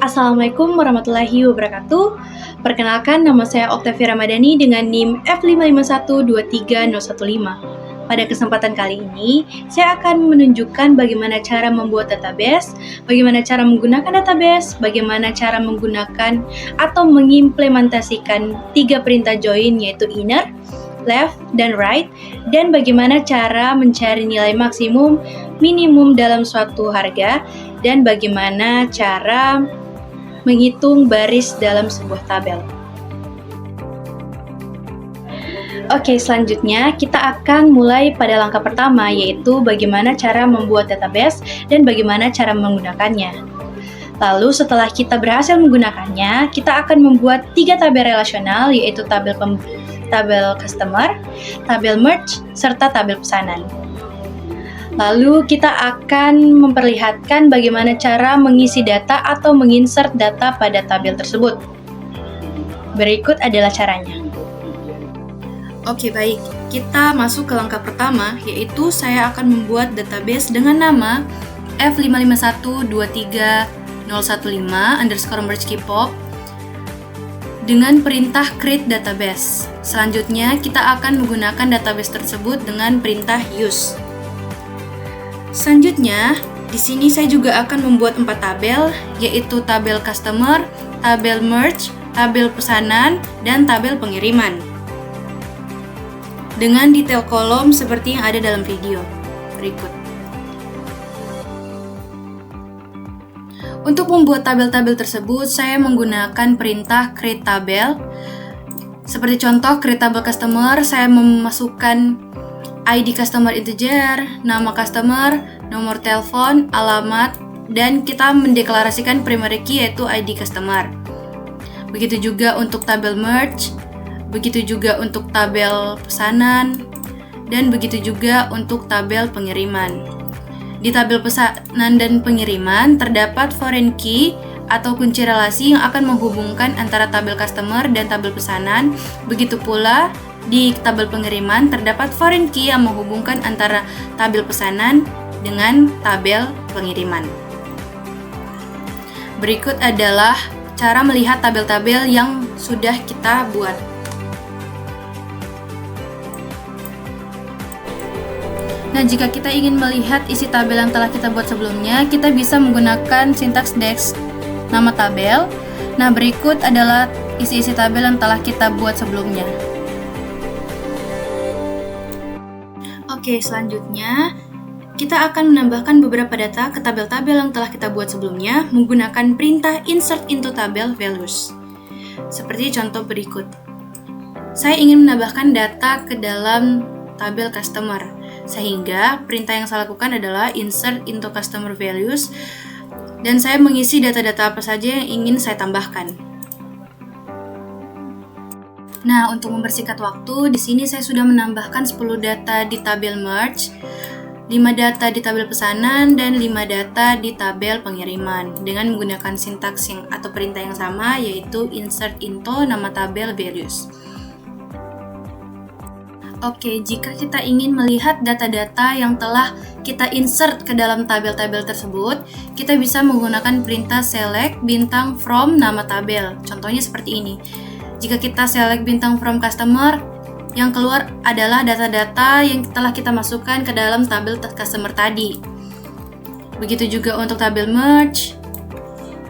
Assalamualaikum warahmatullahi wabarakatuh. Perkenalkan, nama saya Oktavia Ramadhani dengan NIM F551230115. Pada kesempatan kali ini, saya akan menunjukkan bagaimana cara membuat database, bagaimana cara menggunakan database, bagaimana cara menggunakan atau mengimplementasikan 3 perintah join yaitu inner, left, dan right, dan bagaimana cara mencari nilai maksimum, minimum dalam suatu harga, dan bagaimana cara menghitung baris dalam sebuah tabel. Oke, selanjutnya kita akan mulai pada langkah pertama, yaitu bagaimana cara membuat database dan bagaimana cara menggunakannya. Lalu setelah kita berhasil menggunakannya, kita akan membuat 3 tabel relasional, yaitu tabel customer, tabel merge, serta tabel pesanan. Lalu kita akan memperlihatkan bagaimana cara mengisi data atau menginsert data pada tabel tersebut. Berikut adalah caranya. Oke, baik. Kita masuk ke langkah pertama, yaitu saya akan membuat database dengan nama F551230115_merge_keepop dengan perintah create database. Selanjutnya, kita akan menggunakan database tersebut dengan perintah use. Selanjutnya, di sini saya juga akan membuat 4 tabel, yaitu tabel customer, tabel merge, tabel pesanan, dan tabel pengiriman. Dengan detail kolom seperti yang ada dalam video berikut. Untuk membuat tabel-tabel tersebut, saya menggunakan perintah create tabel. Seperti contoh, create tabel customer, saya memasukkan ID customer integer, nama customer, nomor telepon, alamat, dan kita mendeklarasikan primary key yaitu ID customer. Begitu juga untuk tabel merge, begitu juga untuk tabel pesanan, dan begitu juga untuk tabel pengiriman. Di tabel pesanan dan pengiriman terdapat foreign key atau kunci relasi yang akan menghubungkan antara tabel customer dan tabel pesanan. Begitu pula di tabel pengiriman terdapat foreign key yang menghubungkan antara tabel pesanan dengan tabel pengiriman. Berikut adalah cara melihat tabel-tabel yang sudah kita buat. Nah, jika kita ingin melihat isi tabel yang telah kita buat sebelumnya, kita bisa menggunakan sintaks DEX nama tabel. Nah, berikut adalah isi-isi tabel yang telah kita buat sebelumnya. Oke, selanjutnya kita akan menambahkan beberapa data ke tabel-tabel yang telah kita buat sebelumnya menggunakan perintah insert into table values. Seperti contoh berikut. Saya ingin menambahkan data ke dalam tabel customer, sehingga perintah yang saya lakukan adalah insert into customer values, dan saya mengisi data-data apa saja yang ingin saya tambahkan. Nah, untuk mempersingkat waktu, di sini saya sudah menambahkan 10 data di tabel merge, 5 data di tabel pesanan, dan 5 data di tabel pengiriman dengan menggunakan sintaks atau perintah yang sama, yaitu insert into nama tabel values. Oke, jika kita ingin melihat data-data yang telah kita insert ke dalam tabel-tabel tersebut, kita bisa menggunakan perintah select bintang from nama tabel. Contohnya seperti ini. Jika kita select bintang from customer, yang keluar adalah data-data yang telah kita masukkan ke dalam tabel customer tadi. Begitu juga untuk tabel merge,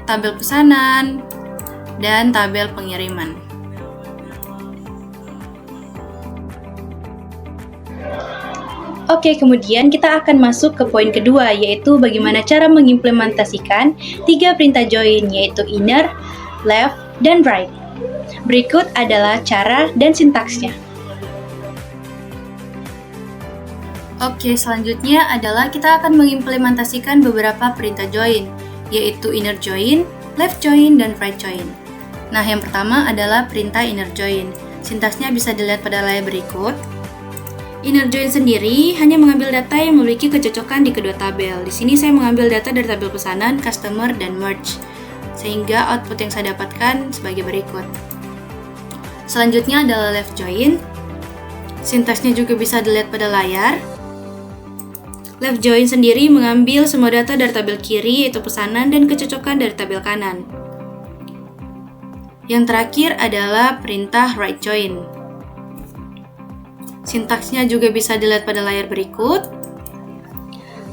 tabel pesanan, dan tabel pengiriman. Oke, kemudian kita akan masuk ke poin kedua, yaitu bagaimana cara mengimplementasikan 3 perintah join, yaitu inner, left, dan right. Berikut adalah cara dan sintaksnya. Oke, selanjutnya adalah kita akan mengimplementasikan beberapa perintah join, yaitu inner join, left join, dan right join. Nah, yang pertama adalah perintah inner join. Sintaksnya bisa dilihat pada layar berikut. Inner join sendiri hanya mengambil data yang memiliki kecocokan di kedua tabel. Di sini saya mengambil data dari tabel pesanan, customer, dan merge, sehingga output yang saya dapatkan sebagai berikut. Selanjutnya adalah left join. Sintaksnya juga bisa dilihat pada layar. Left join sendiri mengambil semua data dari tabel kiri, yaitu pesanan dan kecocokan dari tabel kanan. Yang terakhir adalah perintah right join. Sintaksnya juga bisa dilihat pada layar berikut.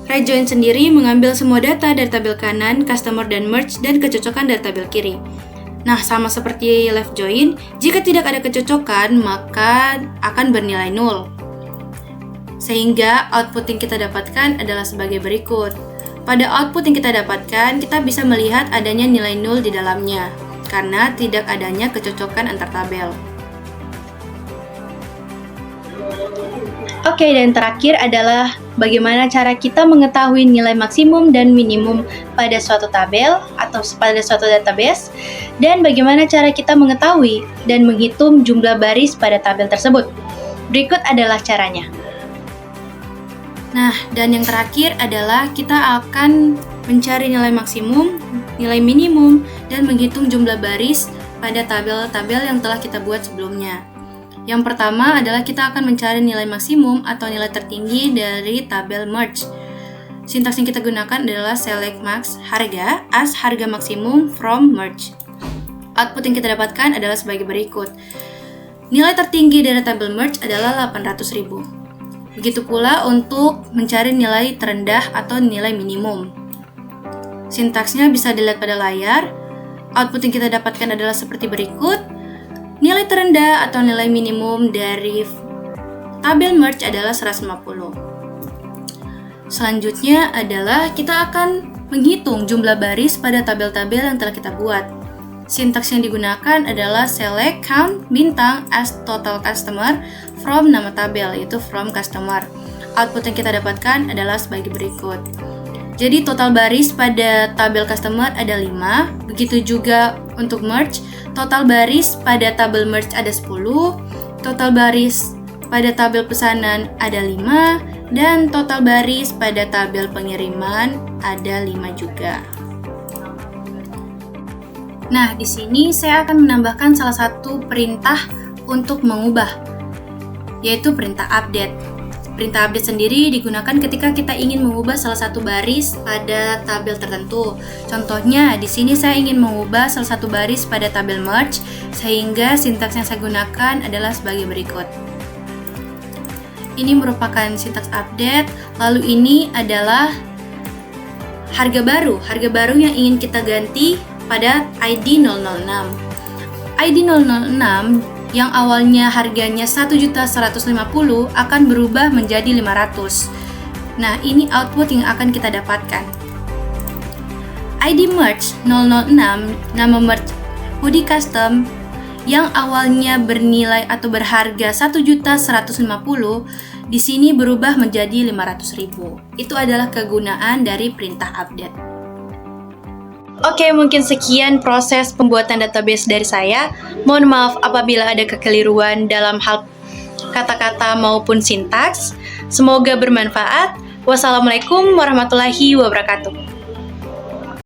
Right join sendiri mengambil semua data dari tabel kanan, customer dan merge, dan kecocokan dari tabel kiri. Nah, sama seperti left join, jika tidak ada kecocokan, maka akan bernilai 0. Sehingga output yang kita dapatkan adalah sebagai berikut. Pada output yang kita dapatkan, kita bisa melihat adanya nilai 0 di dalamnya, karena tidak adanya kecocokan antar tabel. Oke, dan terakhir adalah bagaimana cara kita mengetahui nilai maksimum dan minimum pada suatu tabel atau pada suatu database, dan bagaimana cara kita mengetahui dan menghitung jumlah baris pada tabel tersebut. Berikut adalah caranya. Nah, dan yang terakhir adalah kita akan mencari nilai maksimum, nilai minimum, dan menghitung jumlah baris pada tabel-tabel yang telah kita buat sebelumnya. Yang pertama adalah kita akan mencari nilai maksimum atau nilai tertinggi dari tabel merge. Sintaks yang kita gunakan adalah select max harga as harga maksimum from merge. Output yang kita dapatkan adalah sebagai berikut. Nilai tertinggi dari tabel merge adalah 800.000. Begitu pula untuk mencari nilai terendah atau nilai minimum. Sintaksnya bisa dilihat pada layar. Output yang kita dapatkan adalah seperti berikut. Nilai terendah atau nilai minimum dari tabel merge adalah 150. Selanjutnya adalah kita akan menghitung jumlah baris pada tabel-tabel yang telah kita buat. Sintaks yang digunakan adalah select count bintang as total customer from nama tabel, yaitu from customer. Output yang kita dapatkan adalah sebagai berikut. Jadi total baris pada tabel customer ada 5, begitu juga untuk merge. Total baris pada tabel merge ada 10, total baris pada tabel pesanan ada 5, dan total baris pada tabel pengiriman ada 5 juga. Nah, di sini saya akan menambahkan salah satu perintah untuk mengubah, yaitu perintah update. Perintah update sendiri digunakan ketika kita ingin mengubah salah satu baris pada tabel tertentu. Contohnya, di sini saya ingin mengubah salah satu baris pada tabel merge, sehingga sintaks yang saya gunakan adalah sebagai berikut. Ini merupakan sintaks update, lalu ini adalah harga baru yang ingin kita ganti pada ID 006. ID 006 yang awalnya harganya 1.150.000 akan berubah menjadi 500. Nah, ini output yang akan kita dapatkan. ID merge 006, nama merge hoodie custom yang awalnya bernilai atau berharga 1.150.000 di sini berubah menjadi 500.000. Itu adalah kegunaan dari perintah update. Oke, mungkin sekian proses pembuatan database dari saya. Mohon maaf apabila ada kekeliruan dalam hal kata-kata maupun sintaks. Semoga bermanfaat. Wassalamualaikum warahmatullahi wabarakatuh.